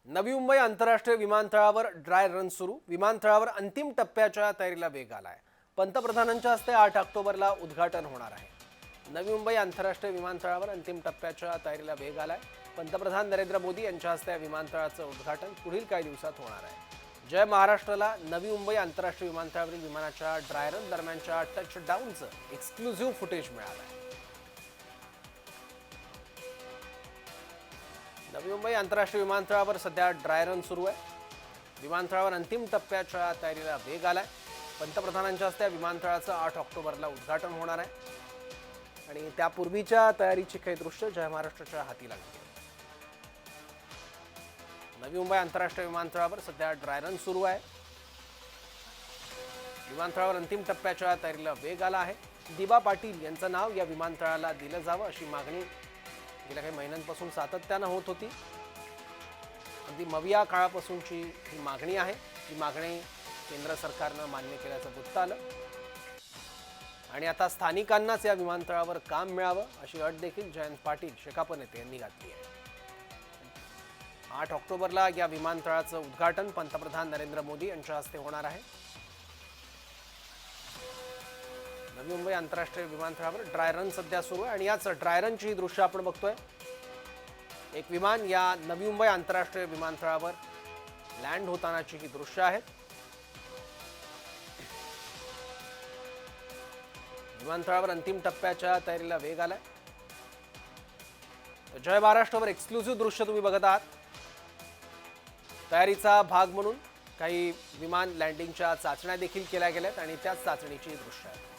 नवी मुंबई आंतरराष्ट्रीय विमानतळावर dry run सुरू। विमानतळावर अंतिम टप्प्याच्या तयारीला वेग आलाय। पंतप्रधानांच्या हस्ते 8 ऑक्टोबरला उद्घाटन होणार आहे। नवी मुंबई आंतरराष्ट्रीय विमानतळावर अंतिम टप्प्याच्या तयारीला वेग आलाय। पंतप्रधान नरेंद्र मोदी यांच्या हस्ते या विमानतळाचं उद्घाटन पुढील काही दिवसात होणार आहे। जय महाराष्ट्रला नवी मुंबई आंतरराष्ट्रीय विमानतळावरील विमानाच्या ड्राय रन दरम्यानच्या टचडाऊनचं एक्सक्लुझिव्ह फुटेज मिळालंय। नवी मुंबई आंतरराष्ट्रीय विमानतळावर सध्या ड्राय रन सुरू आहे। विमानतळावर अंतिम टप्प्याच्या तयारीला वेग आलाय। पंतप्रधानांच्या हस्ते विमानतळाचं 8 ऑक्टोबरला उद्घाटन होणार आहे आणि त्यापूर्वीच्या तयारीची काही दृश्य जय महाराष्ट्राच्या हाती लागली। नवी मुंबई आंतरराष्ट्रीय विमानतळावर सध्या ड्राय रन सुरू आहे। विमानतळावर अंतिम टप्प्याच्या तयारीला वेग आला आहे। दिबा पाटील यांचं नाव या विमानतळाला दिलं जावं अशी मागणी गेल्या काही महिन्यांपासून सातत्यानं होत होती। अगदी मविया काळापासूनची ही मागणी आहे। ही मागणी केंद्र सरकारनं मान्य केल्याचं वृत्त आलं आणि आता स्थानिकांनाच या विमानतळावर काम मिळावं अशी अट देखील जयंत पाटील शेकाप नेते यांनी घातली आहे। 8 ऑक्टोबरला या विमानतळाचं उद्घाटन पंतप्रधान नरेंद्र मोदी यांच्या हस्ते होणार आहे। नवी मुंबई आंतरराष्ट्रीय विमानतळावर ड्राय रन सध्या सुरू आहे आणि याच ड्राय रनची दृश्य आपण बघतोय। एक विमान या नवी मुंबई आंतरराष्ट्रीय विमानतळावर लँड होतानाची ही दृश्य आहेत। विमानतळावर अंतिम टप्प्याच्या तयारीला वेग आलाय। जय महाराष्ट्रावर एक्सक्लुझिव्ह दृश्य तुम्ही बघत आहात। तयारीचा भाग म्हणून काही विमान लँडिंगच्या चाचण्या देखील केल्या गेल्यात आणि त्याच चाचणीची दृश्य आहेत।